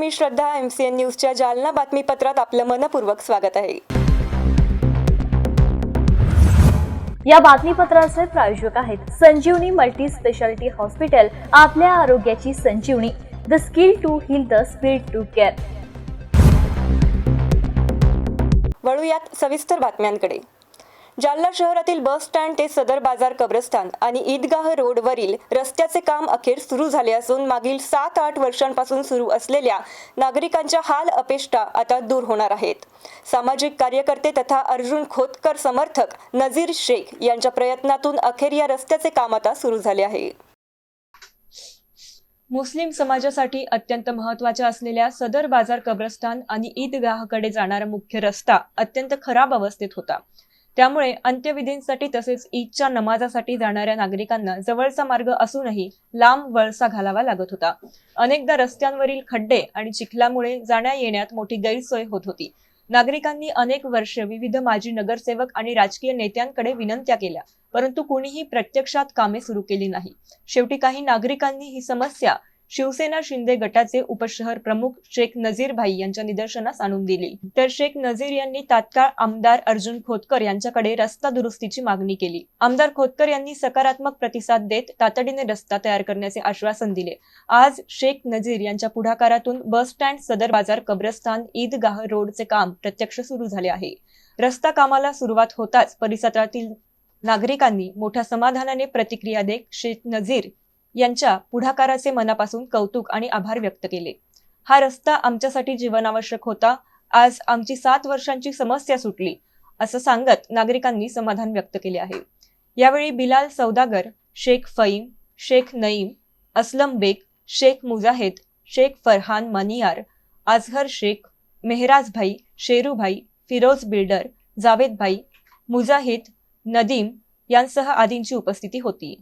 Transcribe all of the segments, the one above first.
मी श्रद्धा MCN न्यूजच्या जालना बातमीपत्रात आपलं मनपूर्वक स्वागत आहे। या बातमीपत्राचे प्रायोजक आहेत संजीवनी मल्टी स्पेशालिटी हॉस्पिटल, आपल्या आरोग्याची संजीवनी, the skill to heal, the speed to care. वळूयात सविस्तर बातम्यांकडे। जालना शहरातील बस स्टँड ते सदर बाजार कब्रस्तान आणि ईदगाह रोडवरील रस्त्याचे काम अखेर सुरू झाले असून मागील 7-8 वर्षांपासून सुरू असलेल्या नागरिकांच्या हाल अपेष्टा आता दूर होणार आहेत। सामाजिक कार्यकर्ते तथा अर्जुन खोतकर समर्थक नजीर शेख यांच्या प्रयत्नातून अखेर या रस्त्याचे काम आता सुरू झाले आहे। मुस्लिम समाजासाठी अत्यंत महत्त्वाच्या असलेल्या सदर बाजार कब्रस्तान आणि ईदगाहकडे जाणारा मुख्य रस्ता अत्यंत खराब अवस्थेत होता। त्यामुळे अंत्यविधींसाठी तसेच ईदच्या नमाजासाठी जाणाऱ्या नागरिकांना जवळचा मार्ग असूनही लांब वळसा घालावा लागत होता। अनेकदा रस्त्यांवरील खड्डे आणि चिखलामुळे जाण्या येण्यात मोठी गैरसोय होत होती। नागरिकांनी अनेक वर्ष विविध माजी नगरसेवक आणि राजकीय नेत्यांकडे विनंत्या केल्या, परंतु कोणीही प्रत्यक्षात कामे सुरू केली नाही। शेवटी काही नागरिकांनी ही समस्या शिवसेना शिंदे गटाचे उपशहर प्रमुख शेख नजीर भाई यांच्या निदर्शनास आणून दिली, तर शेख नजीर यांनी तात्काळ आमदार अर्जुन खोतकर यांच्याकडे रस्ता दुरुस्तीची मागणी केली। आमदार खोतकर यांनी सकारात्मक प्रतिसाद देत तातडीने रस्ता तयार करण्याचे आश्वासन दिले। आज शेख नजीर यांच्या पुढाकारातून बस स्टँड सदर बाजार कब्रस्तान ईदगाह रोडचे काम प्रत्यक्ष सुरू झाले आहे। रस्ता कामाला सुरुवात होताच परिसरातील नागरिकांनी मोठ्या समाधानाने प्रतिक्रिया देत शेख नजीर यांच्या पुढाकाराचे मनापासून कौतुक आणि आभार व्यक्त केले। हा रस्ता आमच्यासाठी जीवनावश्यक होता, आज आमची 7 वर्षांची समस्या सुटली, असं सांगत नागरिकांनी समाधान व्यक्त केले आहे। यावेळी बिलाल सौदागर, शेख फईम, शेख नईम, असलम बेग, शेख मुजाहिद, शेख फरहान मनियार, अजहर शेख, मेहराज भाई, शेरू भाई, फिरोज बिल्डर, जावेद भाई, मुजाहिद, नदीम यांसह आदींची उपस्थिती होती।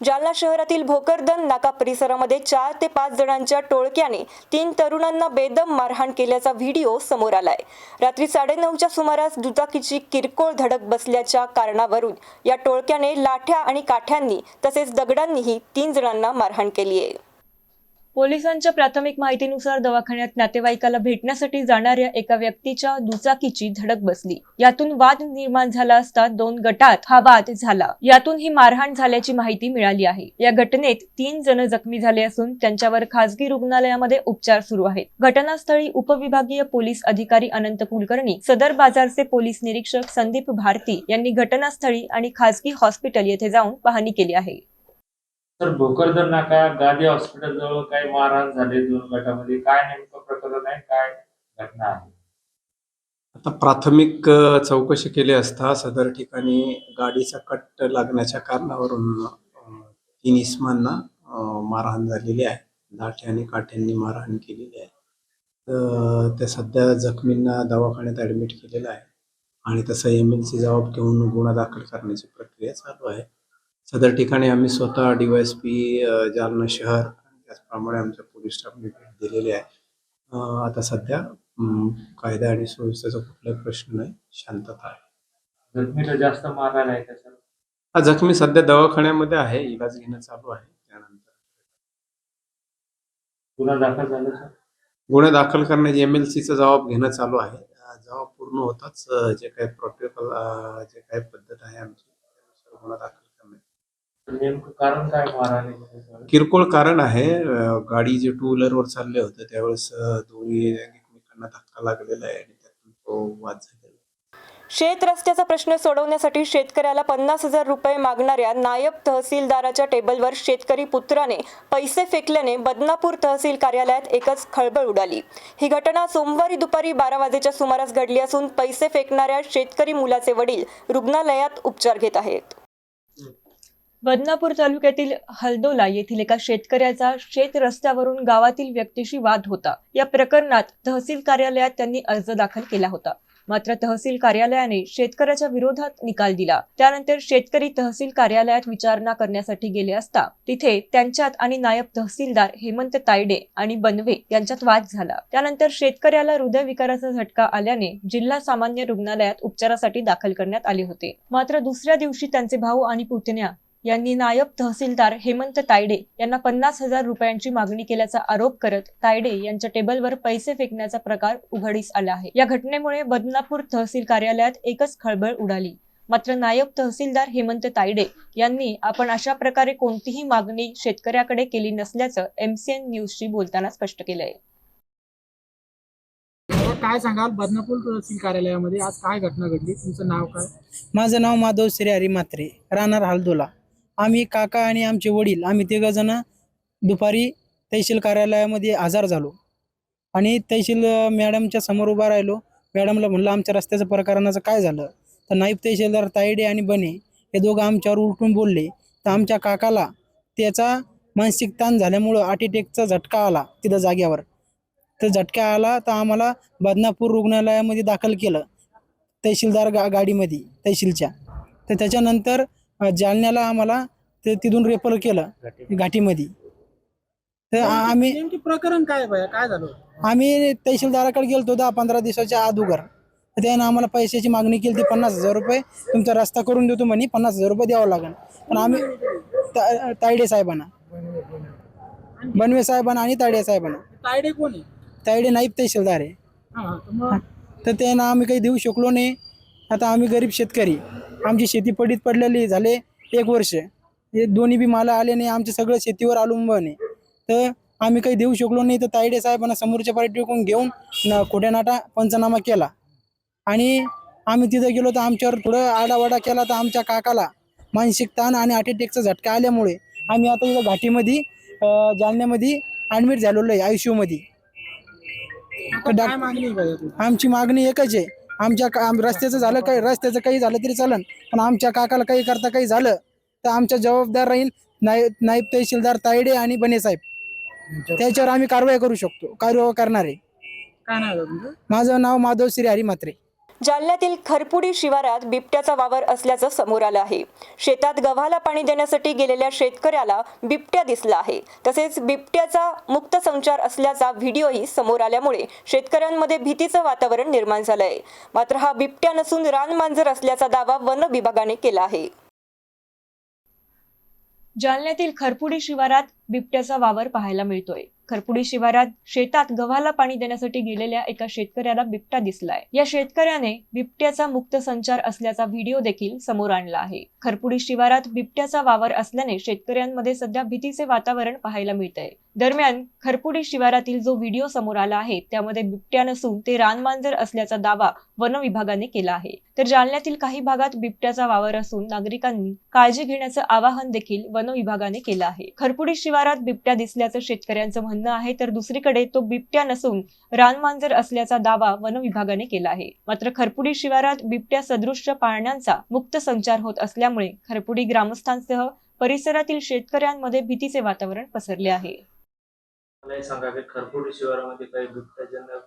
जालना शहरातील भोकरदन नाका परिसरामध्ये 4 ते 5 जणांच्या टोळक्याने 3 तरुणांना बेदम मारहाण केल्याचा व्हिडिओ समोर आलाय। रात्री 9:30च्या सुमारास दुचाकीची किरकोळ धडक बसल्याच्या कारणावरून या टोळक्याने लाठ्या आणि काठ्यांनी तसेच दगडांनीही 3 जणांना मारहाण केली आहे। पोलिसांच्या प्राथमिक माहितीनुसार दवाखान्यात नातेवाईकाला भेटण्यासाठी जाणाऱ्या एका व्यक्तीच्या दुचाकीची धडक बसली। यातून वाद निर्माण झाला असता 2 गटात हा वाद झाला। यातून ही मारहाण झाल्याची माहिती मिळाली आहे। या घटनेत 3 जण जखमी झाले असून त्यांच्यावर खासगी रुग्णालयामध्ये उपचार सुरू आहेत। घटनास्थळी उपविभागीय पोलीस अधिकारी अनंत कुलकर्णी, सदर बाजारचे पोलीस निरीक्षक संदीप भारती यांनी घटनास्थळी आणि खासगी हॉस्पिटल येथे जाऊन पाहणी केली आहे। तर भोकरदन नाका गादी हॉस्पिटल जवळ काही मारहाण झाले 2 गटामध्ये, काय नेमकं प्रकरण आहे, काय घटना आहे? आता प्राथमिक चौकशी केली असता सदर ठिकाणी गाडीचा कट लागण्याच्या कारणावरून 3 इसमांना मारहाण झालेली आहे। लाठ्या आणि काठ्यांनी मारहाण केलेली आहे। तर त्या सध्या जखमींना दवाखान्यात ऍडमिट केलेलं आहे आणि तसं MLC जबाब घेऊन गुन्हा दाखल करण्याची प्रक्रिया चालू आहे। सदर ठिकाणी आम्ही स्वतः DYSP जालना शहर त्याचप्रमाणे आमच्या पोलीस स्टाफने भेट दिलेली आहे। आता सध्या कायदा आणि सुव्यवस्थेचा कुठलाही प्रश्न नाही, शांतता आहे। जखमीला जास्त मारहाण आहे का सर? हा जखमी सध्या दवाखान्यामध्ये आहे, इलाज घेणं चालू आहे। त्यानंतर गुन्हा दाखल झाला सर? गुन्हा दाखल करण्याची MLCचा जबाब घेणं चालू आहे। जबाब पूर्ण होताच जे काही प्रोटोकॉल जे काही पद्धत आहे आमची त्यानुसार गुन्हा दाखल करण्यात। नेमकं कारण काय मारहाणीचं? किरकोळ कारण आहे। गाडी जे 2 व्हीलरवर चालले होते त्यावेळेस दोन्ही एकमेकांना धक्का लागलेला आहे आणि त्यातून तो वाद झालेला आहे। शेत रस्त्याचा प्रश्न सोडवण्यासाठी शेतकऱ्याला 50,000 रुपये मागणाऱ्या नायब तहसीलदाराच्या टेबलवर शेतकरी पुत्राने पैसे फेकल्याने बदनापूर तहसील कार्यालयात एकच खळबळ उडाली। ही घटना सोमवारी दुपारी 12 वाजेच्या सुमारास घडली असून पैसे फेकणाऱ्या शेतकरी मुलाचे वडील रुग्णालयात उपचार घेत आहेत। बदनापूर तालुक्यातील हलदोला येथील एका शेतकऱ्याचा शेत रस्त्यावरून गावातील व्यक्तीशी वाद होता। या प्रकरणात तहसील कार्यालयात त्यांनी अर्ज दाखल केला होता, मात्र तहसील कार्यालयाने शेतकऱ्याच्या विरोधात निकाल दिला। त्यानंतर शेतकरी तहसील कार्यालयात विचारणा करण्यासाठी गेले असता तिथे त्यांच्यात आणि नायब तहसीलदार हेमंत तायडे आणि बनवे यांच्यात वाद झाला। त्यानंतर शेतकऱ्याला हृदयविकाराचा झटका आल्याने जिल्हा सामान्य रुग्णालयात उपचारासाठी दाखल करण्यात आले होते। मात्र दुसऱ्या दिवशी त्यांचे भाऊ आणि पुतण्या यांनी नायब तहसीलदार हेमंत तायडे यांना 50,000 रुपयांची मागणी केल्याचा आरोप करत तायडे यांच्या टेबलवर पैसे फेकण्याचा प्रकार उघडीस आला आहे. या घटनेमुळे बदनापूर तहसील कार्यालयात एकच खळबळ उडाली. मात्र नायब तहसीलदार हेमंत तायडे यांनी आपण अशा प्रकारे कोणतीही मागणी शेतकऱ्याकडे केली नसल्याचं MCN न्यूजशी बोलताना स्पष्ट केलंय. काय सांगाल बदनापूर तहसील कार्यालयामध्ये आज काय घटना घडली? तुमचं नाव काय? माझं नाव माधव श्री हरी म्हात्रे, राहणार हालदोला. आम्ही काका आणि आमचे वडील आम्ही तिघजण दुपारी तहसील कार्यालयामध्ये हजर झालो आणि तहसील मॅडमच्या समोर उभा राहिलो. मॅडमला म्हणलं आमच्या रस्त्याचं प्रकरणाचं काय झालं, तर नायब तहसीलदार तायडे आणि बने हे दोघं आमच्यावर उलटून बोलले. तर आमच्या काकाला त्याचा मानसिक ताण झाल्यामुळं अटॅकचा झटका आला तिथं जाग्यावर. तर झटका आला तर आम्हाला बदनापूर रुग्णालयामध्ये दाखल केलं तहसीलदार गाडीमध्ये तहसीलच्या. तर त्याच्यानंतर जालन्याला आम्हाला ते तिथून रेफर केलं घाटीमध्ये. तर आम्ही नेमकी प्रकरण काय आहे? काय झालं? आम्ही तहसीलदाराकडे गेलतो 10-15 दिवसाच्या अगोदर. तर त्यानं आम्हाला पैशाची मागणी केली ती 50,000 रुपये तुमचा रस्ता करून देतो म्हणे, 50,000 रुपये द्यावं लागेल. पण आम्ही तायडे साहेबांना, बनवे साहेबांना आणि तायडे साहेबांना. तायडे कोण आहे? तायडे नाईब तहसीलदार आहे. तर मग तर त्यांना आम्ही काही देऊ शकलो नाही. आता आम्ही गरीब शेतकरी, आमची शेती पडीत पडलेली झाले 1 वर्ष. हे दोन्ही बी मला आले नाही, आमचं सगळं शेतीवर अवलंबून आहे. तर आम्ही काही देऊ शकलो नाही. तर तायडे साहेबांना समोरच्या पार्टीकडून घेऊन खोट्यानाटा पंचनामा केला आणि आम्ही तिथं गेलो. तर आमच्यावर थोडं आडावाडा केला. तर आमच्या काकाला मानसिक ताण आणि अटॅकचा झटका आल्यामुळे आम्ही आता इथं घाटीमध्ये जालन्यामध्ये ॲडमिट झालेलो आहे ICU मध्ये. काय मागणी आहे बाई तुझी? आमची मागणी एकच आहे, रस्त्याचं झालं काही, रस्त्याचं काही झालं तरी चालन, पण आमच्या काकाला काही करता काही झालं तर आमच्या जबाबदार राहील नायब तहसीलदार तायडे आणि बने साहेब. त्याच्यावर आम्ही कारवाई करू शकतो, कारवाई करणार आहे. काय नाव आहे तुमचं? माझं नाव माधव श्री हरी म्हात्रे. जालन्यातील खरपुडी शिवारात बिबट्याचा वावर असल्याचं समोर आलं आहे. शेतात गव्हाला पाणी देण्यासाठी गेलेल्या शेतकऱ्याला बिबट्या दिसला आहे. तसेच बिबट्याचा मुक्त संचार असल्याचा व्हिडिओही समोर आल्यामुळे शेतकऱ्यांमध्ये भीतीचं वातावरण निर्माण झालंय. मात्र हा बिबट्या नसून रानमांजर असल्याचा दावा वन विभागाने केला आहे. जालन्यातील खरपुडी शिवारात बिबट्याचा वावर पाहायला मिळतोय. खरपुडी शिवारात शेतात गव्हाला पाणी देण्यासाठी गेलेल्या एका शेतकऱ्याला बिबट्या दिसलाय. या शेतकऱ्याने बिबट्याचा मुक्त संचार असल्याचा व्हिडिओ देखील समोर आणला आहे. खरपुडी शिवारात बिबट्याचा वावर असल्याने शेतकऱ्यांमध्ये सध्या भीतीचे वातावरण पाहायला मिळतंय. दरम्यान खरपुडी शिवारातील जो व्हिडिओ समोर आला आहे त्यामध्ये बिबट्या नसून ते रानमांजर असल्याचा दावा वन विभागाने केला आहे. तर जालन्यातील काही भागात बिबट्याचा वावर असून नागरिकांनी काळजी घेण्याचं आवाहन देखील वन विभागाने केलं आहे. खरपुडी शिवारात बिबट्या दिसल्याचं शेतकऱ्यांचं म्हणणं आहे, तर दुसरीकडे तो बिबट्या नसून रानमांजर असल्याचा दावा वन विभागाने केला आहे. मात्र खरपुडी शिवारात बिबट्या सदृश्य पाळण्यांचा मुक्त संचार होत असल्यामुळे खरपुडी ग्रामस्थांसह परिसरातील शेतकऱ्यांमध्ये भीतीचे वातावरण पसरले आहे. मला हे सांगा की खरपुडी शिवारामध्ये काही बिबट्याजन्य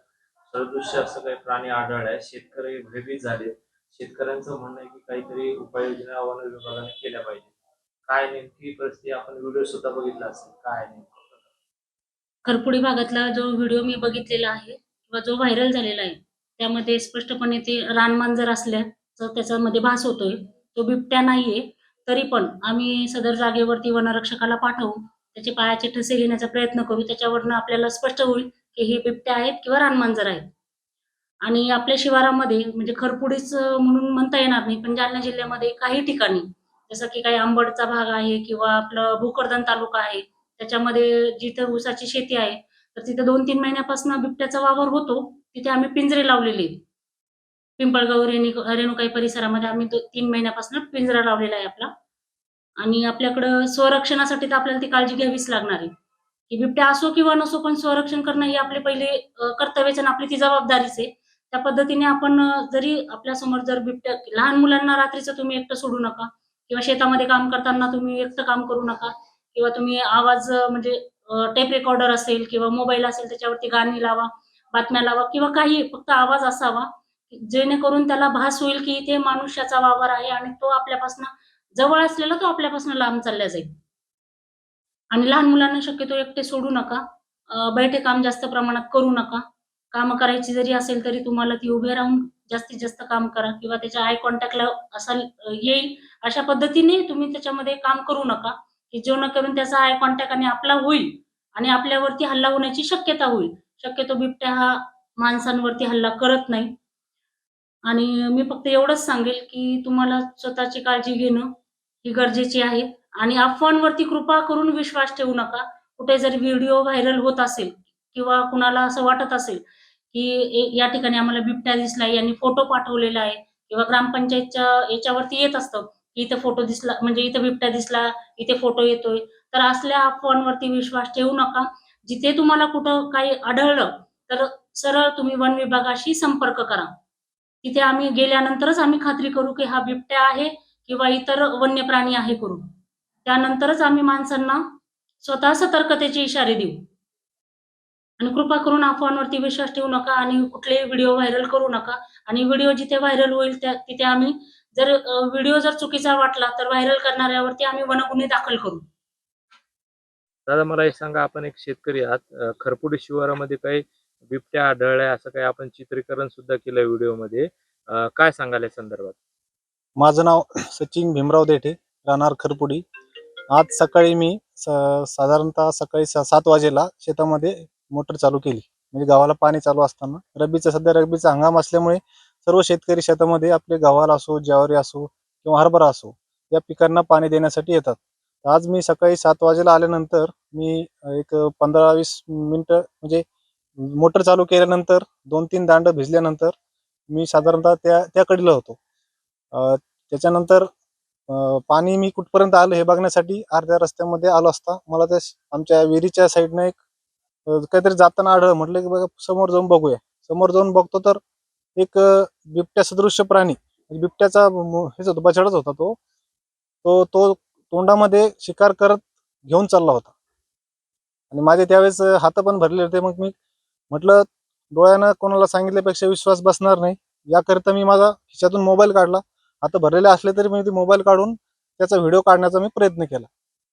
सदृश्य असं काही प्राणी आढळलाय, शेतकरी भयभीत झाले. शेतकऱ्यांचं म्हणणं आहे की काहीतरी उपाययोजना वन विभागाने केल्या पाहिजे. काय नेमकी परिस्थिती, आपण व्हिडिओ सुद्धा बघितला असेल, काय नेमकं? खरपुडी भागातला जो व्हिडिओ मी बघितलेला आहे किंवा जो व्हायरल झालेला आहे त्यामध्ये स्पष्टपणे ते रानमांजर असल्याचं त्याच्यामध्ये भास होतोय. तो बिबट्या नाहीये. तरी पण आम्ही सदर जागेवरती वनरक्षकाला पाठवून त्याचे पायाचे ठसे घेण्याचा प्रयत्न करू. त्याच्यावरनं आपल्याला स्पष्ट होईल की हे बिबट्या आहेत किंवा रानमांजर आहेत. आणि आपल्या शिवारामध्ये म्हणजे खरपुडीच म्हणून म्हणता येणार नाही, पण जालना जिल्ह्यामध्ये काही ठिकाणी जसं की काही अंबडचा भाग आहे किंवा आपलं भोकरदन तालुका आहे, त्याच्यामध्ये जिथं ऊसाची शेती आहे तर तिथे 2-3 महिन्यापासून बिबट्याचा वावर होतो. तिथे आम्ही पिंजरे लावलेले आहेत. पिंपळगाव रेणुकाई परिसरामध्ये आम्ही 3 महिन्यापासून पिंजरा लावलेला आहे आपला. आणि आपल्याकडं स्वरक्षणासाठी तर आपल्याला ती काळजी घ्यावीच लागणार आहे की बिबट्या असो किंवा नसो, पण स्वरक्षण करणं हे आपले पहिले कर्तव्यच आणि आपली ती जबाबदारीच आहे. त्या पद्धतीने आपण जरी आपल्यासमोर जर बिबट्या, लहान मुलांना रात्रीचं तुम्ही एकटं सोडू नका किंवा शेतामध्ये काम करताना तुम्ही एकटं काम करू नका किंवा तुम्ही आवाज म्हणजे टेप रेकॉर्डर असेल किंवा मोबाईल असेल त्याच्यावरती गाणी लावा, बातम्या लावा किंवा काही फक्त आवाज असावा जेणेकरून त्याला भास होईल की इथे मनुष्याचा वावर आहे आणि तो आपल्यापासून जवळ असलेला तो आपल्यापासून लांब चालला जाईल. आणि लहान मुलांना शक्यतो एकटे सोडू नका. बैठे काम जास्त प्रमाणात करू नका. कामं करायची जरी असेल तरी तुम्हाला ती उभे राहून जास्तीत जास्त काम करा किंवा त्याच्या आय कॉन्टॅक्टला असा येईल अशा पद्धतीने तुम्ही त्याच्यामध्ये काम करू नका, की जेणेकरून त्याचा आय कॉन्टॅक्ट आणि आपला होईल आणि आपल्यावरती हल्ला होण्याची शक्यता होईल. शक्यतो बिबट्या हा माणसांवरती हल्ला करत नाही. आणि मी फक्त एवढंच सांगेल, की तुम्हाला स्वतःची काळजी घेणं ही गरजेची आहे आणि अफवांवरती कृपा करून विश्वास ठेवू नका. कुठे जर व्हिडिओ व्हायरल होत असेल किंवा कुणाला असं वाटत असेल, की या ठिकाणी आम्हाला बिबट्या दिसलाय, यांनी फोटो पाठवलेला आहे किंवा ग्रामपंचायतच्या याच्यावरती येत असतं, की इथे फोटो दिसला म्हणजे इथे बिबट्या दिसला, इथे फोटो येतोय. तर असल्या अफवांवरती विश्वास ठेवू नका. जिथे तुम्हाला कुठं काही आढळलं, तर सरळ तुम्ही वन विभागाशी संपर्क करा. तिथे आम्ही गेल्यानंतरच आम्ही खात्री करू, की हा बिबट्या आहे किंवा इतर वन्य प्राणी आहे करून. त्यानंतरच आम्ही माणसांना स्वतः सतर्कतेचे इशारे देऊ. आणि कृपा करून अफवांवरती विश्वास ठेवू नका आणि कुठलेही व्हिडिओ व्हायरल करू नका. आणि व्हिडिओ जिथे व्हायरल होईल तिथे आम्ही जर व्हिडिओ जर चुकीचा वाटला, तर व्हायरल करणाऱ्यावरती आम्ही गुन्हे दाखल करू. दादा मला एक सांगा, आपण एक शेतकरी आहात. खरपुडी शिवारामध्ये काही बिबट्या आढळलाय असं काही आपण चित्रीकरण सुद्धा केलंय व्हिडिओमध्ये. काय सांगाल या संदर्भात? माझं नाव सचिन भीमराव देठे, राहणार खरपुडी. आज सकाळी मी साधारणतः सकाळी 7 वाजेला शेतामध्ये मोटर चालू केली. म्हणजे गावाला पाणी चालू असताना सध्या रब्बीचा हंगाम असल्यामुळे सर्व शेतकरी शेतामध्ये आपले गव्हाला असो, ज्वारी असो किंवा हरभरा असो या पिकांना पाणी देण्यासाठी येतात. आज मी सकाळी 7 वाजेला आल्यानंतर मी एक 15-20 मिनिटं म्हणजे मोटर चालू केल्यानंतर 2-3 दांड भिजल्यानंतर मी साधारणतः त्या कडेला होतो. त्याच्यानंतर पाणी मी कुठपर्यंत आलं हे बघण्यासाठी अर्ध्या रस्त्यामध्ये आलो असता मला त्या आमच्या विहिरीच्या साईडनं एक काहीतरी जाताना आढळलं. म्हटलं की बघा समोर जाऊन बघूया. समोर जाऊन बघतो तर एक बिबट्या सदृश्य प्राणी म्हणजे बिबट्याचा हेच होता, बछडाच होता तो. तो तो तोंडामध्ये शिकार करत घेऊन चालला होता आणि माझे त्यावेळेस हात पण भरले होते. मग मी म्हटलं डोळ्यानं कोणाला सांगितल्यापेक्षा विश्वास बसणार नाही, याकरिता मी माझा खिशातून मोबाईल काढला. हात भरलेले असले तरी मी ते मोबाईल काढून त्याचा व्हिडिओ काढण्याचा मी प्रयत्न केला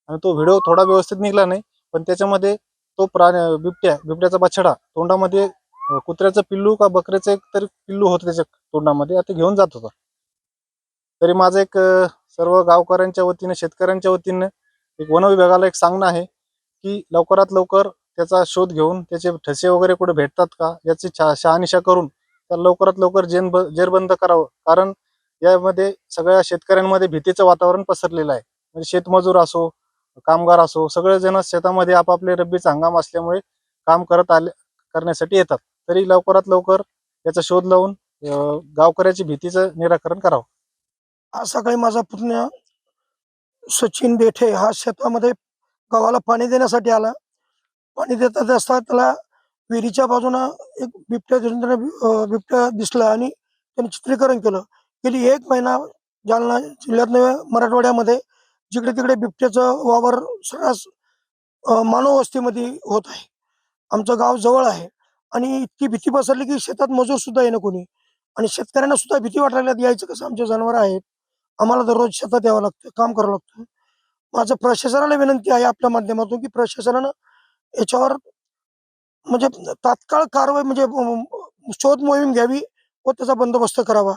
आणि तो व्हिडिओ थोडा व्यवस्थित निघाला नाही, पण त्याच्यामध्ये तो बिबट्याचा बछडा तोंडामध्ये कुत्र्याचं पिल्लू का बकऱ्याचं एक तरी पिल्लू होतं त्याच्या तोंडामध्ये, आता घेऊन जात होता. तरी माझं एक सर्व गावकऱ्यांच्या वतीने, शेतकऱ्यांच्या वतीने एक वन विभागाला एक सांगणं आहे की लवकरात लवकर त्याचा शोध घेऊन त्याचे ठसे वगैरे कुठे भेटतात का याची शहानिशा करून त्याला लवकरात लवकर जेरबंद करावं. कारण यामध्ये सगळ्या शेतकऱ्यांमध्ये भीतीचं वातावरण पसरलेलं आहे. म्हणजे शेतमजूर असो, कामगार असो, सगळेजण शेतामध्ये आपापले रब्बीचा हंगाम असल्यामुळे काम करण्यासाठी येतात. तरी लवकरात लवकर याचा शोध लावून गावकऱ्याची भीतीचं निराकरण करावं. आज सकाळी माझा पुतण्या सचिन देठे हा शेतामध्ये गव्हाला पाणी देण्यासाठी आला. पाणी देत असता त्याला विहिरीच्या बाजूनं एक बिबट्या दिसला आणि त्याने चित्रीकरण केलं. गेली 1 महिना जालना जिल्ह्यातल्या मराठवाड्यामध्ये जिकडे तिकडे बिबट्याचं वावर सर्रास मानव वस्तीमध्ये होत आहे. आमचं गाव जवळ आहे आणि इतकी भीती पसरली की शेतात मजूर सुद्धा येणं कोणी आणि शेतकऱ्यांना सुद्धा भीती वाटायला यायचं कसं. आमचे जनावरं आहेत, आम्हाला दररोज शेतात यावं लागतं, काम करावं लागतं. माझं प्रशासनाला विनंती आहे आपल्या माध्यमातून की प्रशासनानं याच्यावर म्हणजे तात्काळ कारवाई म्हणजे शोध मोहीम घ्यावी व त्याचा बंदोबस्त करावा.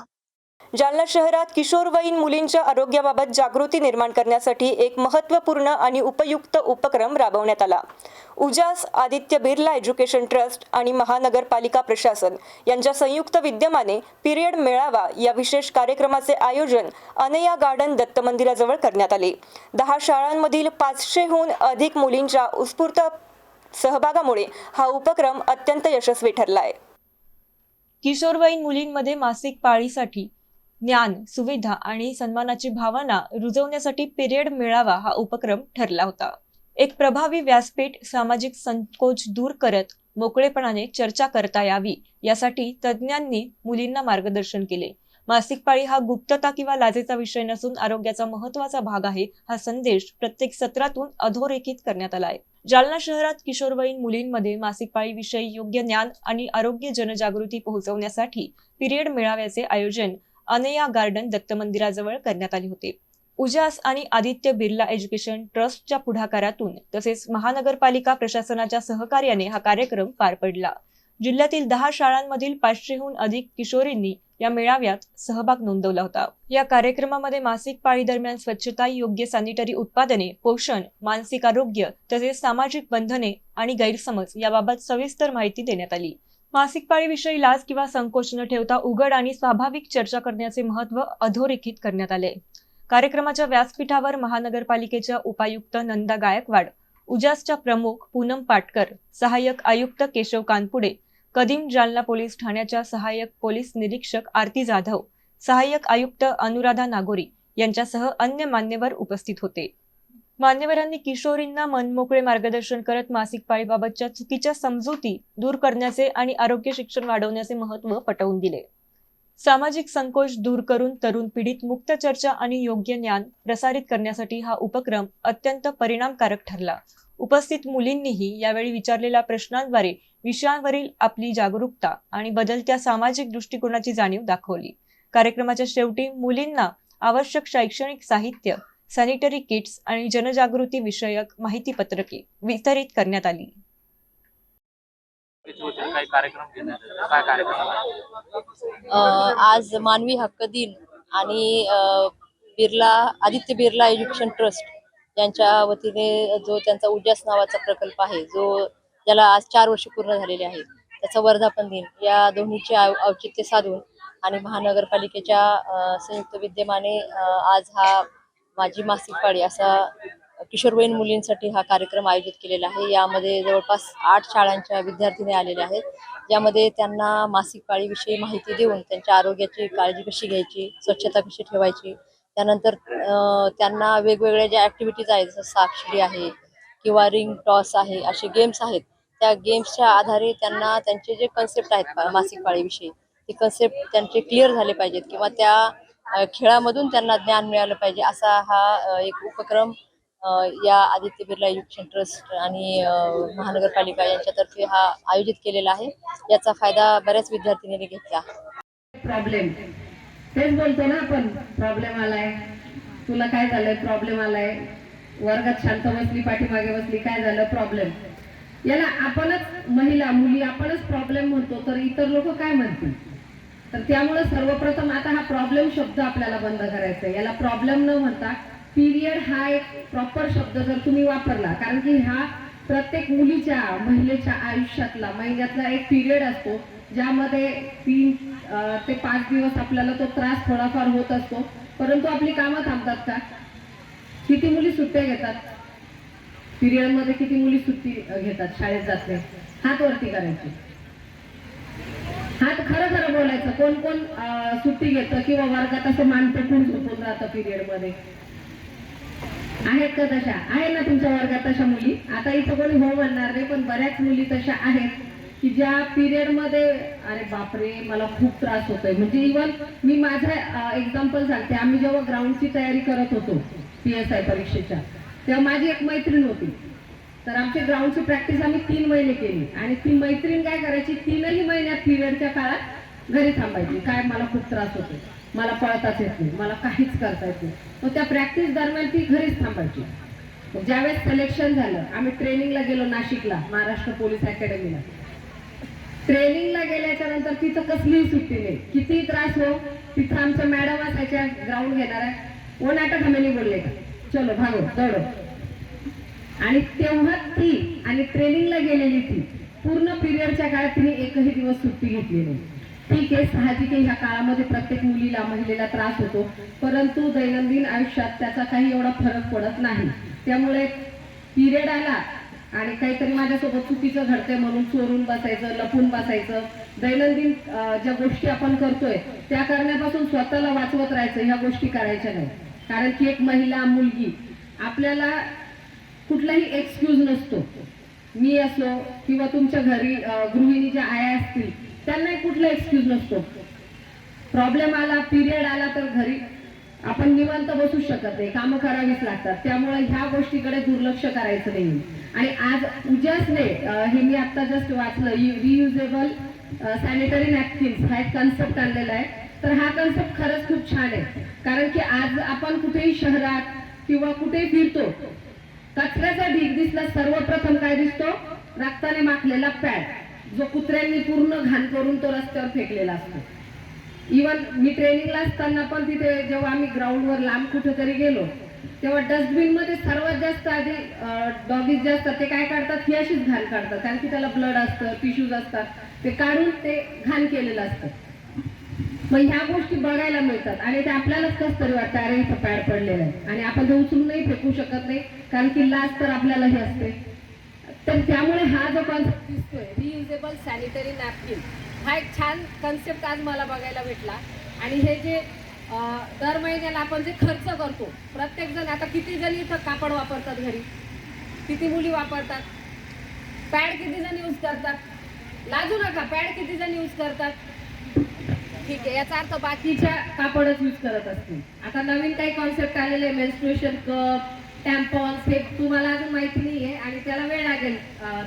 जालना शहरात किशोरवयीन मुलींच्या आरोग्याबाबत जागृती निर्माण करण्यासाठी एक महत्त्वपूर्ण आणि उपयुक्त उपक्रम राबवण्यात आला. उजास, आदित्य बिर्ला एज्युकेशन ट्रस्ट आणि महानगरपालिका प्रशासन यांच्या संयुक्त विद्यमाने पिरियड मेळावा या विशेष कार्यक्रमाचे आयोजन अनया गार्डन दत्त मंदिराजवळ करण्यात आले. 10 शाळांमधील 500हून अधिक मुलींच्या उत्स्फूर्त सहभागामुळे हा उपक्रम अत्यंत यशस्वी ठरला आहे. किशोरवयीन मुलींमध्ये मासिक पाळीसाठी ज्ञान, सुविधा आणि सन्मानाची भावना रुजवण्यासाठी पिरियड मेळावा हा उपक्रम ठरला होता. एक प्रभावी व्यासपीठ, सामाजिक संकोच दूर करत मोकळेपणाने चर्चा करता यावी यासाठी तज्ज्ञांनी मुलींना मार्गदर्शन केले. मासिक पाळी हा गुप्तता किंवा लाजेचा विषय नसून आरोग्याचा महत्त्वाचा भाग आहे, हा संदेश प्रत्येक सत्रातून अधोरेखित करण्यात आला आहे. जालना शहरात किशोरवयीन मुलींमध्ये मासिक पाळीविषयी योग्य ज्ञान आणि आरोग्य जनजागृती पोहोचवण्यासाठी पिरियड मेळाव्याचे आयोजन अनया गार्डन दत्त मंदिराजवळ करण्यात आले होते. उजास आणि आदित्य बिर्ला एज्युकेशन ट्रस्टच्या पुढाकारातून तसेच महानगरपालिका प्रशासनाच्या सहकार्याने हा कार्यक्रम पार पडला. जिल्ह्यातील 10 शाळांमधील 500हून अधिक किशोरींनी या मेळाव्यात सहभाग नोंदवला होता. या कार्यक्रमामध्ये मासिक पाळी दरम्यान स्वच्छता, योग्य सॅनिटरी उत्पादने, पोषण, मानसिक आरोग्य तसेच सामाजिक बंधने आणि गैरसमज याबाबत सविस्तर माहिती देण्यात आली. मासिक पाळीविषयी लाज किंवा संकोच न ठेवता उघड आणि स्वाभाविक चर्चा करण्याचे महत्त्व अधोरेखित करण्यात आले. कार्यक्रमाच्या व्यासपीठावर महानगरपालिकेच्या उपायुक्त नंदा गायकवाड, उजासच्या प्रमुख पूनम पाटकर, सहाय्यक आयुक्त केशव कानपुडे, कदीम जालना पोलीस ठाण्याच्या सहाय्यक पोलीस निरीक्षक आरती जाधव, सहाय्यक आयुक्त अनुराधा नागोरी यांच्यासह अन्य मान्यवर उपस्थित होते. मान्यवरांनी किशोरींना मनमोकळे मार्गदर्शन करत मासिक पाळीबाबतच्या चुकीच्या समजुती दूर करण्याचे आणि आरोग्य शिक्षण वाढवण्याचे महत्त्व पटवून दिले. सामाजिक संकोच दूर करून तरुण पिढीत मुक्त चर्चा आणि योग्य ज्ञान प्रसारित करण्यासाठी हा उपक्रम अत्यंत परिणामकारक ठरला. उपस्थित मुलींनीही यावेळी विचारलेल्या प्रश्नांद्वारे विषयांवरील आपली जागरूकता आणि बदलत्या सामाजिक दृष्टिकोनाची जाणीव दाखवली. कार्यक्रमाच्या शेवटी मुलींना आवश्यक शैक्षणिक साहित्य, सॅनिटरी किट्स आणि जनजागृती विषयक माहितीपत्रके वितरित करण्यात आली. काही कार्यक्रम घेण्यात आले. काय कार्यक्रम आहे? आज मानवी हक्क दिन आणि आदित्य बिर्ला एज्युकेशन ट्रस्ट यांच्या वतीने जो त्यांचा उजास नावाचा प्रकल्प आहे, जो ज्याला आज 4 वर्ष पूर्ण झालेले आहेत, त्याचा वर्धापन दिन या दोन्हीचे औचित्य साधून आणि महानगरपालिकेच्या संयुक्त विद्यमाने आज हा माझी मासिक पाळी असा किशोरवयीन मुलींसाठी हा कार्यक्रम आयोजित केलेला आहे. यामध्ये जवळपास 8 शाळांच्या विद्यार्थिनी आलेल्या आहेत. यामध्ये त्यांना मासिक पाळीविषयी माहिती देऊन त्यांच्या आरोग्याची काळजी कशी घ्यायची, स्वच्छता कशी ठेवायची, त्यानंतर त्यांना वेगवेगळ्या ज्या ॲक्टिव्हिटीज आहेत जसं सापशिडी आहे किंवा रिंग टॉस आहे, असे गेम्स आहेत. त्या गेम्सच्या आधारे त्यांना त्यांचे जे कन्सेप्ट आहेत मासिक पाळीविषयी, ते कन्सेप्ट त्यांचे क्लिअर झाले पाहिजेत किंवा त्या खेळामधून त्यांना ज्ञान मिळालं पाहिजे, असा हा एक उपक्रम या आदित्य बिर्ला एज्युकेशन ट्रस्ट आणि महानगरपालिका यांच्यातर्फे हा आयोजित केलेला आहे. याचा फायदा बऱ्याच विद्यार्थिनींनी घेतला. प्रॉब्लेम तेच बोलतो ना आपण, प्रॉब्लेम आलाय, तुला काय झालंय, प्रॉब्लेम आलाय, वर्गात शांत बसली, पाठीमागे बसली, काय झालं, प्रॉब्लेम. याला आपणच महिला मुली आपणच प्रॉब्लेम म्हणतो, तर इतर लोक काय म्हणतील? तर त्यामुळे सर्वप्रथम आता हा प्रॉब्लेम शब्द आपल्याला बंद करायचा आहे. याला प्रॉब्लेम न म्हणता पिरियड हा एक प्रॉपर शब्द जर तुम्ही वापरला, कारण की हा प्रत्येक मुलीच्या महिलेच्या आयुष्यातला महिन्यातला एक पिरियड असतो, ज्यामध्ये 3 ते 5 दिवस आपल्याला तो त्रास थोडाफार होत असतो. परंतु आपली कामं थांबतात का? किती मुली सुट्ट्या घेतात पिरियडमध्ये? किती मुली सुट्टी घेतात, शाळेत जात नाही? हात वरती करायचे, हात खरं खरं बोलायचं. कोण कोण सुट्टी घेतं किंवा वर्गात असं मान पकडून झोपून राहतं पिरियडमध्ये? आहेत का तशा? आहे ना तुमच्या वर्गात तशा मुली? आता इथं कोणी हो म्हणणार नाही, पण बऱ्याच मुली तशा आहेत की ज्या पिरियडमध्ये अरे बापरे मला खूप त्रास होतोय. म्हणजे इव्हन मी माझं एक्झाम्पल सांगते. आम्ही जेव्हा ग्राउंडची तयारी करत होतो PSI परीक्षेच्या, तेव्हा माझी एक मैत्रीण होती. तर आमची ग्राउंडची प्रॅक्टिस आम्ही 3 महिने केली आणि ती मैत्रीण काय करायची, 3ही महिन्यात पिरियडच्या काळात घरी थांबायची. काय मला खूप त्रास होतो, मला पळताच येत नाही, मला काहीच करता येत नाही. मग त्या प्रॅक्टिस दरम्यान ती घरीच थांबायची. ज्यावेळेस सिलेक्शन झालं, आम्ही ट्रेनिंगला गेलो नाशिकला, महाराष्ट्र पोलीस अकॅडमीला. ट्रेनिंगला गेल्याच्या नंतर तिथं कसलीही सुट्टी नाही, कितीही त्रास हो, तिथं आमच्या मॅडम असायच्या ग्राउंड घेणार आहे, वो नाटक हमें बोलले का, चलो भागो दौडो. आणि तेव्हा ती आणि ट्रेनिंगला गेलेली ती पूर्ण पिरियडच्या काळात तिने एकही दिवस सुट्टी घेतली नाही. ठीक आहे, साहजिक आहे, ह्या काळामध्ये प्रत्येक मुलीला महिलेला त्रास होतो, परंतु दैनंदिन आयुष्यात त्याचा काही एवढा फरक पडत नाही. त्यामुळे पिरियड आला आणि काहीतरी माझ्यासोबत चुकीचं घडतंय म्हणून चोरून बसायचं, लपून बसायचं, दैनंदिन ज्या गोष्टी आपण करतोय त्या करण्यापासून स्वतःला वाचवत राहायचं, ह्या गोष्टी करायच्या नाही. कारण की एक महिला मुलगी, आपल्याला कुठलाही एक्सक्यूज नसतो. मी असो किंवा तुमच्या घरी गृहिणी ज्या आया असतील त्यांना कुठला एक्सक्यूज नसतो. प्रॉब्लेम आला, पिरियड आला तर घरी आपण निवांत बसू शकत नाही, कामं करावीच लागतात. त्यामुळे ह्या गोष्टीकडे दुर्लक्ष करायचं नाही. आणि आज उजासने हे मी आता जस्ट वाचलं, रियुजेबल सॅनिटरी नॅपकिन्स हा एक कन्सेप्ट आणलेला आहे. तर हा कन्सेप्ट खरंच खूप छान आहे, कारण की आज आपण कुठेही शहरात किंवा कुठेही फिरतो, कचऱ्याचा ढीग दिसला सर्वप्रथम काय दिसतो? रक्ताने माखलेला पॅड, जो कुत्र्यांनी पूर्ण घाण करून तो रस्त्यावर फेकलेला असतो. इवन मी ट्रेनिंगला असताना पण तिथे जेव्हा आम्ही ग्राउंडवर लांब कुठेतरी गेलो तेव्हा डस्टबिनमध्ये सर्वात जास्त आधी डॉगीज जे असतात ते काय काढतात, ही अशीच घाण काढतात, कारण की त्याला ब्लड असतं, टिश्यूज असतात, ते काढून ते घाण केलेलं असतं. मग ह्या गोष्टी बघायला मिळतात आणि ते आपल्यालाच कसं तरी वाटतं, अरे इथं पॅड पडलेलं आहे आणि आपण ते उचलूनही फेकू शकत नाही, कारण की लाज तर आपल्यालाही असते. तर त्यामुळे हा जो कॉन्सेप्ट दिसतोय रियुजेबल सॅनिटरी नॅपकिन, हा एक छान कन्सेप्ट आज मला बघायला भेटला. आणि हे जे दर महिन्याला आपण जे खर्च करतो, प्रत्येक जण, आता किती जण इथं कापड वापरतात घरी, किती मुली वापरतात, पॅड किती जण यूज करतात, लाजू नका, पॅड किती जण यूज करतात, ठीक आहे, याचा अर्थ बाकीच्या कापडच यूज करत असतील. आता नवीन काही कॉन्सेप्ट आलेले आहे, मेन्स्ट्रुएशन कप, टॅम्पॉन्स, हे तुम्हाला अजून माहिती नाहीये आणि त्याला वेळ लागेल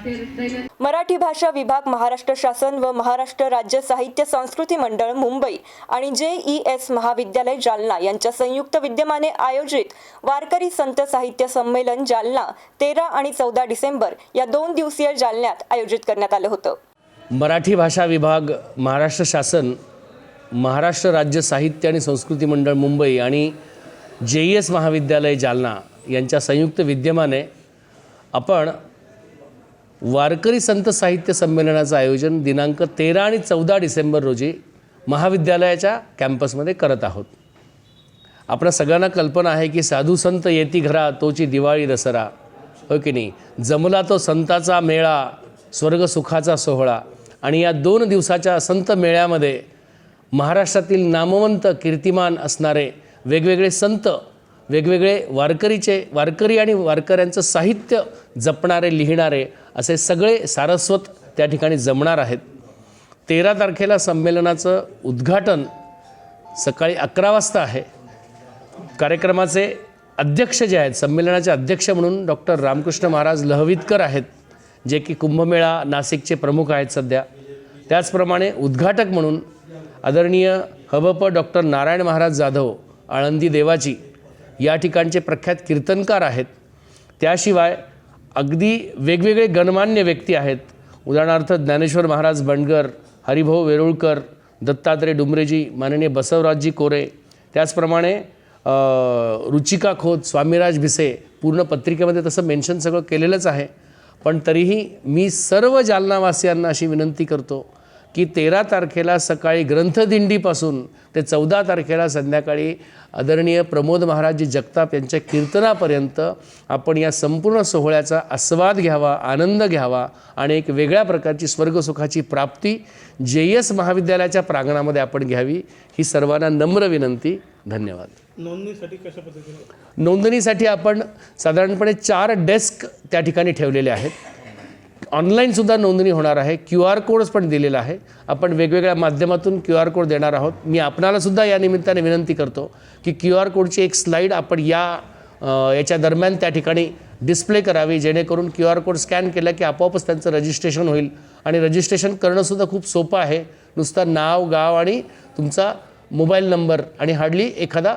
ते दैनंदिन. मराठी भाषा विभाग, महाराष्ट्र शासन व महाराष्ट्र राज्य साहित्य संस्कृती मंडळ मुंबई आणि JES महाविद्यालय जालना यांच्या संयुक्त विद्यमाने आयोजित वारकरी संत साहित्य संमेलन जालना 13 आणि 14 डिसेंबर या 2 दिवसीय जालन्यात आयोजित करण्यात आलं होतं. मराठी भाषा विभाग, महाराष्ट्र शासन, महाराष्ट्र राज्य साहित्य आणि संस्कृती मंडळ मुंबई आणि JES महाविद्यालय जालना यांच्या संयुक्त विद्यमाने आपण वारकरी संत साहित्य संमेलनाचं आयोजन दिनांक 13 आणि 14 डिसेंबर रोजी महाविद्यालयाच्या कॅम्पसमध्ये करत आहोत. आपल्या सगळ्यांना कल्पना आहे की साधू संत येती घरा तोची दिवाळी दसरा, हो की नाही, जमला तो संताचा मेळा, स्वर्ग सुखाचा सोहळा. आणि या 2 दिवसाच्या संत मेळ्यामध्ये महाराष्ट्रातील नामवंत कीर्तिमान असणारे वेगवेगळे संत, वेगवेगळे वारकरी आणि वारकऱ्यांचं साहित्य जपणारे, लिहिणारे असे सगळे सारस्वत त्या ठिकाणी जमणार आहेत. 13 तारखेला संमेलनाचं उद्घाटन सकाळी 11 वाजता आहे. कार्यक्रमाचे अध्यक्ष जे आहेत, संमेलनाचे अध्यक्ष म्हणून डॉक्टर रामकृष्ण महाराज लहवीतकर आहेत, जे की कुंभमेळा नाशिकचे प्रमुख आहेत सध्या. त्याचप्रमाणे उद्घाटक म्हणून आदरणीय हबप डॉक्टर नारायण महाराज जाधव, आळंदी देवाची, या ठिकाणचे प्रख्यात कीर्तनकार आहेत. त्याशिवाय अगदी वेगवेगळे गणमान्य व्यक्ती आहेत. उदाहरणार्थ ज्ञानेश्वर महाराज बंडगर, हरिभाऊ वेरुळकर, दत्तात्रय डुमरेजी, माननीय बसवराजजी कोरे, त्याचप्रमाणे रुचिका खोत, स्वामीराज भिसे. पूर्ण पत्रिकेमध्ये तसं मेन्शन सगळं केलेलंच आहे, पण तरीही मी सर्व जालनावासियांना अशी विनंती करतो की 13 तारखेला सकाळी ग्रंथदिंडीपासून ते 14 तारखेला संध्याकाळी आदरणीय प्रमोद महाराजजी जगताप यांच्या कीर्तनापर्यंत आपण या संपूर्ण सोहळ्याचा आस्वाद घ्यावा, आनंद घ्यावा आणि एक वेगळ्या प्रकारची स्वर्गसुखाची प्राप्ती JES महाविद्यालयाच्या प्रांगणामध्ये आपण घ्यावी, ही सर्वांना नम्र विनंती. धन्यवाद. नोंदणीसाठी कशा पद्धतीने? नोंदणीसाठी आपण साधारणपणे 4 डेस्क त्या ठिकाणी ठेवलेले आहेत. ऑनलाईनसुद्धा नोंदणी होणार आहे. QR कोड्स पण दिलेला आहे. आपण वेगवेगळ्या माध्यमातून QR कोड देणार आहोत. मी आपणालासुद्धा या निमित्ताने विनंती करतो की QR कोडची एक स्लाईड आपण याच्या दरम्यान त्या ठिकाणी डिस्प्ले करावी, जेणेकरून QR कोड स्कॅन केला की आपोआपच त्यांचं रजिस्ट्रेशन होईल. आणि रजिस्ट्रेशन करणंसुद्धा खूप सोपं आहे. नुसतं नाव, गाव आणि तुमचा मोबाईल नंबर आणि हार्डली एखादा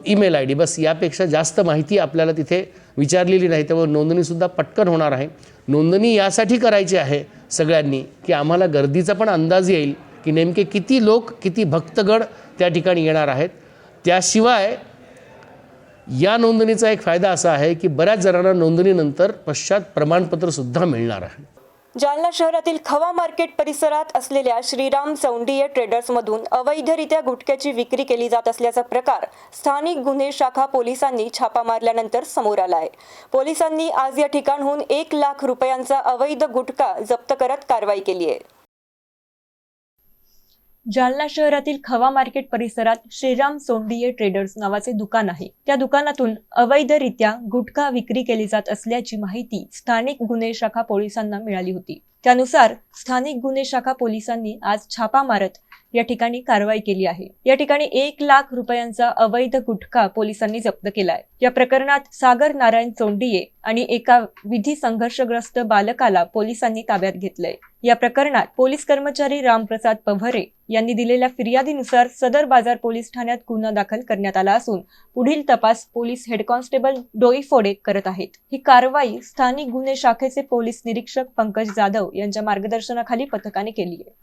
ईमेल ID, बस. यापेक्षा जास्त माहिती आपल्याला तिथे विचारलेली नाही. त्यामुळे नोंदणीसुद्धा पटकन होणार आहे. नोंदणी यासाठी करायची आहे सगळ्यांनी की आम्हाला गर्दीचा पण अंदाज येईल की नेमके किती लोक, किती भक्तगण त्या ठिकाणी येणार आहेत. त्याशिवाय या नोंदणीचा एक फायदा असा आहे की बऱ्याच जणांना नोंदणीनंतर पश्चात प्रमाणपत्रसुद्धा मिळणार आहे. जालना शहरातील खवा मार्केट परिसरात असलेल्या श्रीराम चौंडिये ट्रेडर्समधून अवैधरित्या गुटख्याची विक्री केली जात असल्याचा प्रकार स्थानिक गुन्हे शाखा पोलिसांनी छापा मारल्यानंतर समोर आला आहे. पोलिसांनी आज या ठिकाणहून 1 लाख रुपयांचा अवैध गुटखा जप्त करत कारवाई केली आहे. जालना शहरातील खवा मार्केट परिसरात श्रीराम चौंडिये ट्रेडर्स नावाचे दुकान आहे. त्या दुकानातून अवैधरित्या गुटखा विक्री केली जात असल्याची माहिती स्थानिक गुन्हे शाखा पोलिसांना मिळाली होती. त्यानुसार स्थानिक गुन्हे शाखा पोलिसांनी आज छापा मारत या ठिकाणी कारवाई केली आहे. या ठिकाणी 1 लाख रुपयांचा अवैध गुटखा पोलिसांनी जप्त केलाय. या प्रकरणात सागर नारायण चौंडिये आणि एका विधी संघर्षग्रस्त बालकाला पोलिसांनी ताब्यात घेतलंय. या प्रकरणात पोलीस कर्मचारी रामप्रसाद पव्हरे यांनी दिलेल्या फिर्यादीनुसार सदर बाजार पोलीस ठाण्यात गुन्हा दाखल करण्यात आला असून पुढील तपास पोलीस हेड कॉन्स्टेबल डोईफोडे करत आहेत. ही कारवाई स्थानिक गुन्हे शाखेचे पोलीस निरीक्षक पंकज जाधव यांच्या मार्गदर्शनाखाली पथकाने केली आहे.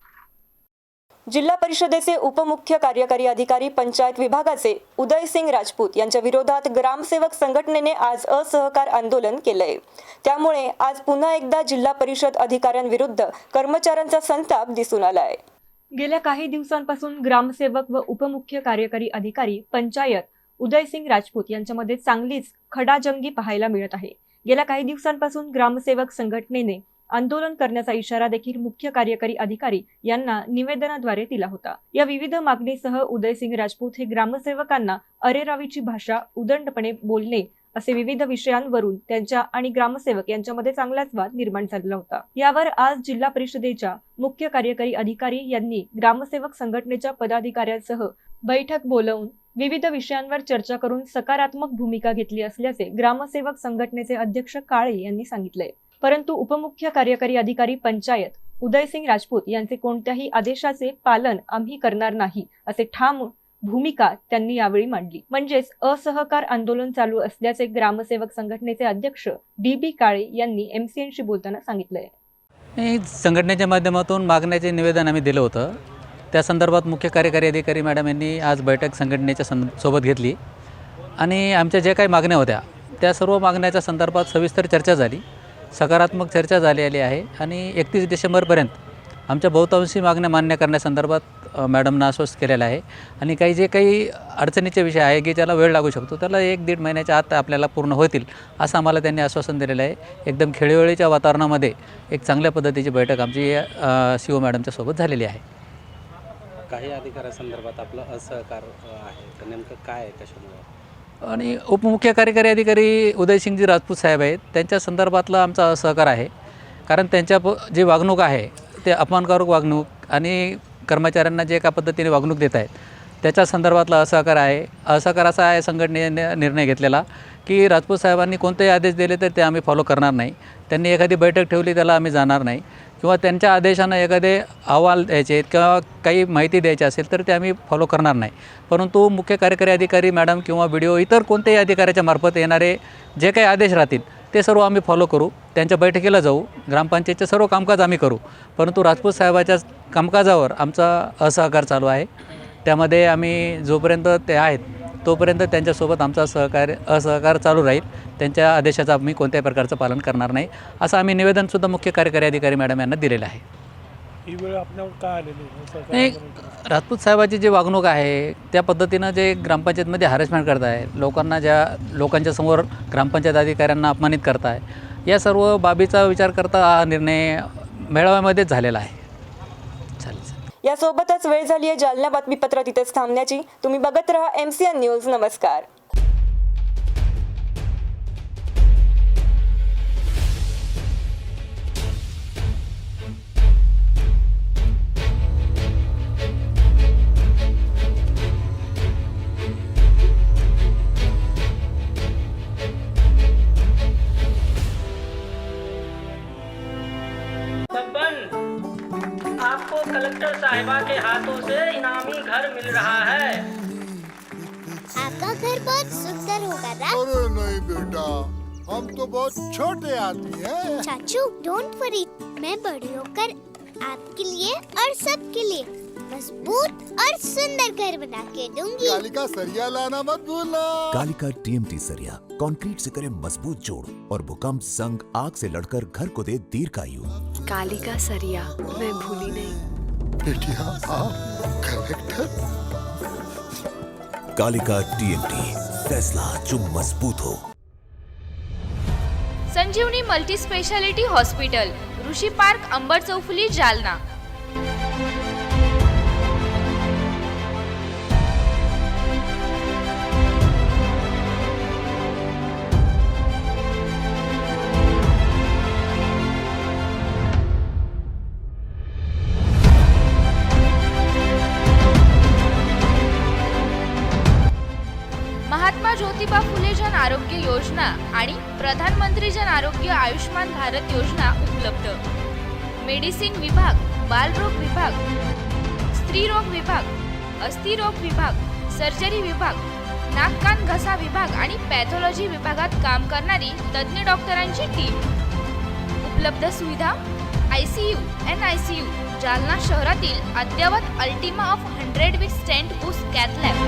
जिल्हा परिषदेचे उपमुख्य कार्यकारी अधिकारी पंचायत विभागाचे उदयसिंग राजपूत यांच्या विरोधात ग्रामसेवक संघटनेने आज असहकार आंदोलन केलंय. त्यामुळे आज पुन्हा एकदा जिल्हा परिषद अधिकाऱ्यांविरुद्ध कर्मचाऱ्यांचा संताप दिसून आलाय. गेल्या काही दिवसांपासून ग्रामसेवक व उपमुख्य कार्यकारी अधिकारी पंचायत उदयसिंग राजपूत यांच्यामध्ये चांगलीच खडाजंगी पाहायला मिळत आहे. गेल्या काही दिवसांपासून ग्रामसेवक संघटनेने आंदोलन करण्याचा इशारा देखील मुख्य कार्यकारी अधिकारी यांना निवेदनाद्वारे दिला होता. या विविध मागणीसह उदयसिंग राजपूत हे ग्रामसेवकांना अरेरावीची भाषा उदंडपणे बोलणे असे विविध विषयांवरून त्यांच्या आणि ग्रामसेवक यांच्यामध्ये चांगलाच वाद निर्माण झालेला होता. यावर आज जिल्हा परिषदेच्या मुख्य कार्यकारी अधिकारी यांनी ग्रामसेवक संघटनेच्या पदाधिकाऱ्यांसह बैठक बोलावून विविध विषयांवर चर्चा करून सकारात्मक भूमिका घेतली असल्याचे ग्रामसेवक संघटनेचे अध्यक्ष काळे यांनी सांगितले. परंतु उपमुख्य कार्यकारी अधिकारी पंचायत उदयसिंग राजपूत यांचे कोणत्याही आदेशाचे पालन आम्ही करणार नाही असे ठाम भूमिका त्यांनी यावेळी मांडली. म्हणजेच असहकार आंदोलन चालू असल्याचे ग्रामसेवक संघटनेचे अध्यक्ष DB काळे यांनी MCNशी बोलताना सांगितलंय. संघटनेच्या माध्यमातून मागण्याचे निवेदन आम्ही दिलं होतं. त्या संदर्भात मुख्य कार्यकारी अधिकारी मॅडम यांनी आज बैठक संघटनेच्या सोबत घेतली आणि आमच्या ज्या काही मागण्या होत्या त्या सर्व मागण्याच्या संदर्भात सविस्तर चर्चा झाली. सकारात्मक चर्चा झालेली आहे आणि 31 डिसेंबरपर्यंत आमच्या बहुतांशी मागण्या मान्य करण्यासंदर्भात मॅडमनं आश्वासन केलेलं आहे. आणि जे काही अडचणीचे विषय आहे की ज्याला वेळ लागू शकतो त्याला 1-1.5 महिन्याच्या आत आपल्याला पूर्ण होतील असं आम्हाला त्यांनी आश्वासन दिलेलं आहे. एकदम खेळीवेळीच्या वातावरणामध्ये एक चांगल्या पद्धतीची बैठक आमची CO मॅडमच्या सोबत झालेली आहे. काही अधिकाऱ्यासंदर्भात आपलं असहकार आहे तर नेमकं काय आहे, कशामुळे? आणि उपमुख्य कार्यकारी अधिकारी उदयसिंगजी राजपूत साहेब आहेत त्यांच्या संदर्भातला आमचा असहकार आहे. कारण त्यांच्या जी वागणूक आहे ते अपमानकारक वागणूक आणि कर्मचाऱ्यांना जे एका पद्धतीने वागणूक देत आहेत त्याच्या संदर्भातला असहकार आहे. असहकार असा आहे संघटनेने निर्णय घेतलेला की राजपूत साहेबांनी कोणतेही आदेश दिले तर ते आम्ही फॉलो करणार नाही. त्यांनी एखादी बैठक ठेवली त्याला आम्ही जाणार नाही किंवा त्यांच्या आदेशानं एखादे अहवाल द्यायचे किंवा काही माहिती द्यायची असेल तर ते आम्ही फॉलो करणार नाही. परंतु मुख्य कार्यकारी अधिकारी मॅडम किंवा BDO इतर कोणत्याही अधिकाऱ्याच्या मार्फत येणारे जे काही आदेश राहतील ते सर्व आम्ही फॉलो करू. त्यांच्या बैठकीला जाऊ, ग्रामपंचायतचे सर्व कामकाज आम्ही करू. परंतु राजपूत साहेबाच्या कामकाजावर आमचा असहकार चालू आहे. त्यामध्ये आम्ही जोपर्यंत ते आहेत तोपर्यंत त्यांच्यासोबत आमचा असहकार चालू राहील. त्यांच्या आदेशाचं आम्ही कोणत्याही प्रकारचं पालन करणार नाही असं आम्ही निवेदनसुद्धा मुख्य कार्यकारी अधिकारी मॅडम यांना दिलेलं आहे. ही वेळ आपल्यावर काय आलेली नाही, राजपूत साहेबाची जी वागणूक आहे त्या पद्धतीनं जे ग्रामपंचायतमध्ये हॅरेसमेंट करत आहे, लोकांच्या समोर ग्रामपंचायत अधिकाऱ्यांना अपमानित करत आहे, या सर्व बाबीचा विचार करता हा निर्णय मेळाव्यामध्येच झालेला आहे. यासोबतच वेळ झाली आहे जालना बातमीपत्र तिथेच थांबण्याची. तुम्ही बघत रहा MCN न्यूज. नमस्कार. आपको कलेक्टर साहिबा के हाथों से इनामी घर मिल रहा है. आपका घर बहुत सुंदर होगा ना? अरे नहीं बेटा, हम तो बहुत छोटे आदमी हैं। चाचू डोंट वरी, मैं बड़ी होकर आपके लिए और सबके लिए मजबूत और सुंदर घर बना के दूंगी. कालिका सरिया लाना मत भूलना. कालिका TMT सरिया कंक्रीट से करे मजबूत जोड़ और भूकंप, संग, आग से लड़कर घर को दे दीर्घायु. कालिका सरिया मैं भूली नहीं. बेटिया आप कलेक्टर. कालिका TMT, फैसला जो मजबूत हो. संजीवनी मल्टी स्पेशालिटी हॉस्पिटल, ऋषी पार्क, अंबर चौफुली, जालना. महात्मा ज्योतिबा फुले जन आरोग्य योजना आणि प्रधानमंत्री जन आरोग्य आयुष्मान भारत योजना उपलब्ध. मेडिसिन विभाग, बालरोग विभाग, स्त्रीरोग विभाग, अस्थिरोग विभाग, सर्जरी विभाग, नाक कान घसा विभाग आणि पॅथॉलॉजी विभागात काम करणारी तज्ञ डॉक्टरांची टीम. उपलब्ध सुविधा ICU, NICU, जालना शहरातील अद्ययावत Ultima of 100 with stent boost cath lab,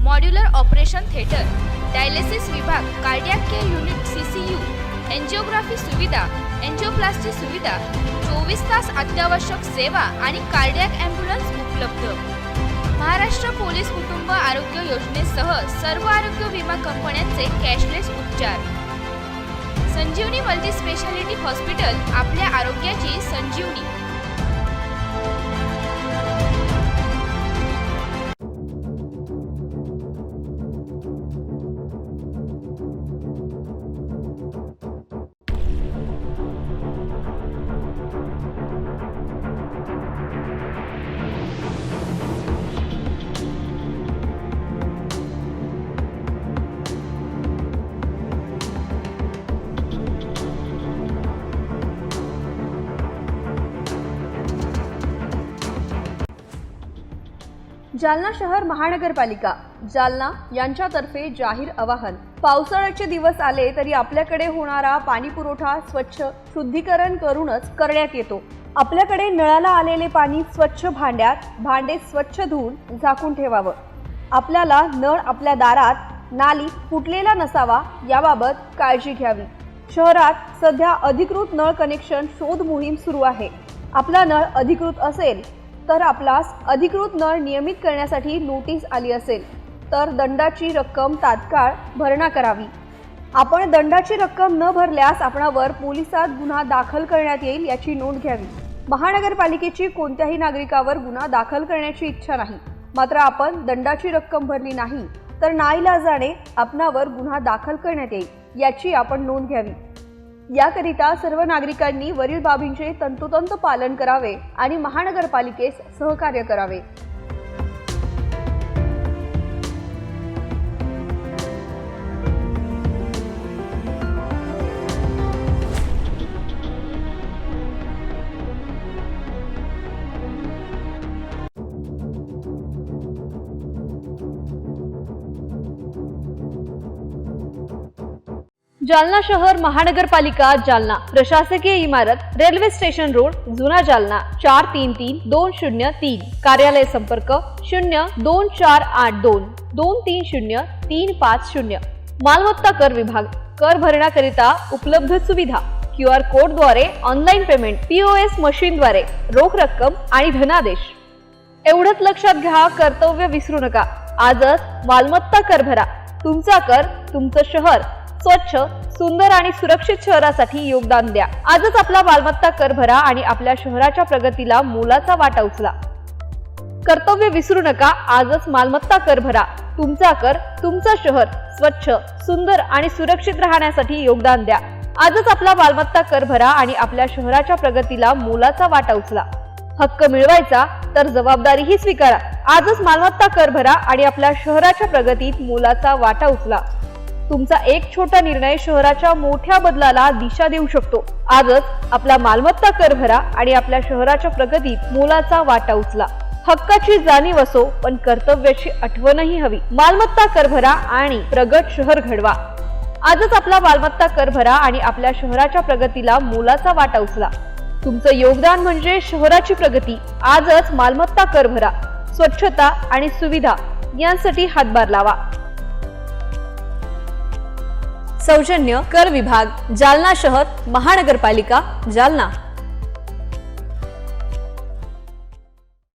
modular operation theatre, dialysis विभाग, cardiac care unit CCU, angiography सुविधा, एंजिओप्लास्टी सुविधा, 24 तास अत्यावश्यक सेवा आणि कार्डियक ॲम्ब्युलन्स उपलब्ध. महाराष्ट्र पोलीस कुटुंब आरोग्य योजनेसह सर्व आरोग्य विमा कंपन्यांचे कॅशलेस उपचार. संजीवनी मल्टी स्पेशालिटी हॉस्पिटल, आपल्या आरोग्याची संजीवनी. जालना शहर महानगरपालिका जालना यांच्यातर्फे जाहीर आवाहन. पावसाळ्याचे दिवस आले तरी आपल्याकडे होणारा पाणी पुरवठा स्वच्छ शुद्धीकरण करूनच करण्यात येतो. आपल्याकडे नळाला आलेले पाणी स्वच्छ भांड्यात, भांडे स्वच्छ धुवून झाकून ठेवावं. आपल्याला नळ आपल्या दारात, नाली फुटलेला नसावा याबाबत काळजी घ्यावी. शहरात सध्या अधिकृत नळ कनेक्शन शोध मोहीम सुरू आहे. आपला नळ अधिकृत असेल तर आपल्यास अधिकृत नळ नियमित करण्यासाठी नोटीस आली असेल तर दंडाची रक्कम तात्काळ भरणा करावी. आपण दंडाची रक्कम न भरल्यास आपणावर पोलिसात गुन्हा दाखल करण्यात येईल याची नोंद घ्यावी. महानगरपालिकेची कोणत्याही नागरिकावर गुन्हा दाखल करण्याची इच्छा नाही, मात्र आपण दंडाची रक्कम भरली नाही तर नाईलाजाने आपणावर गुन्हा दाखल करण्यात येईल याची आपण नोंद घ्यावी. याकरिता सर्व नागरिकांनी वरील बाबींचे तंतोतंत पालन करावे आणि महानगरपालिकेस सहकार्य करावे. जालना शहर महानगरपालिका जालना, प्रशासकीय इमारत, रेल्वे स्टेशन रोड, जुना जालना, 433203. कार्यालय संपर्क 02482 230 350. मालमत्ता कर विभाग, कर भरण्याकरिता उपलब्ध सुविधा. QR कोडद्वारे ऑनलाईन पेमेंट, POS मशीनद्वारे रोख रक्कम आणि धनादेश. एवढंच लक्षात घ्या, कर्तव्य विसरू नका. आजच मालमत्ता कर भरा. तुमचा कर, तुमचं शहर स्वच्छ, सुंदर आणि सुरक्षित शहरासाठी योगदान द्या. आजच आपला मालमत्ता कर भरा आणि आपल्या शहराच्या प्रगतीला मोलाचा वाटा उचला. कर्तव्य विसरू नका. आजच मालमत्ता कर भरा. तुमचा कर, तुमचं शहर स्वच्छ, सुंदर आणि सुरक्षित राहण्यासाठी योगदान द्या. आजच आपला मालमत्ता कर भरा आणि आपल्या शहराच्या प्रगतीला मोलाचा वाटा उचला. हक्क मिळवायचा तर जबाबदारीही स्वीकारा. आजच मालमत्ता कर भरा आणि आपल्या शहराच्या प्रगतीत मोलाचा वाटा उचला. तुमचा एक छोटा निर्णय शहराच्या मोठ्या बदलाला दिशा देऊ शकतो. आजच आपला मालमत्ता कर भरा आणि आपल्या शहराच्या प्रगतीत मोलाचा वाटा उचला. हक्काची जाणीव असो पण कर्तव्याची आठवणही हवी. मालमत्ता कर भरा आणि प्रगत शहर घडवा. आजच आपला मालमत्ता कर भरा आणि आपल्या शहराच्या प्रगतीला मोलाचा वाटा उचला. तुमचं योगदान म्हणजे शहराची प्रगती. आजच मालमत्ता कर भरा. स्वच्छता आणि सुविधा यांसाठी हातभार लावा. सौजन्य कर विभाग, जालना शहर महानगरपालिका जालना.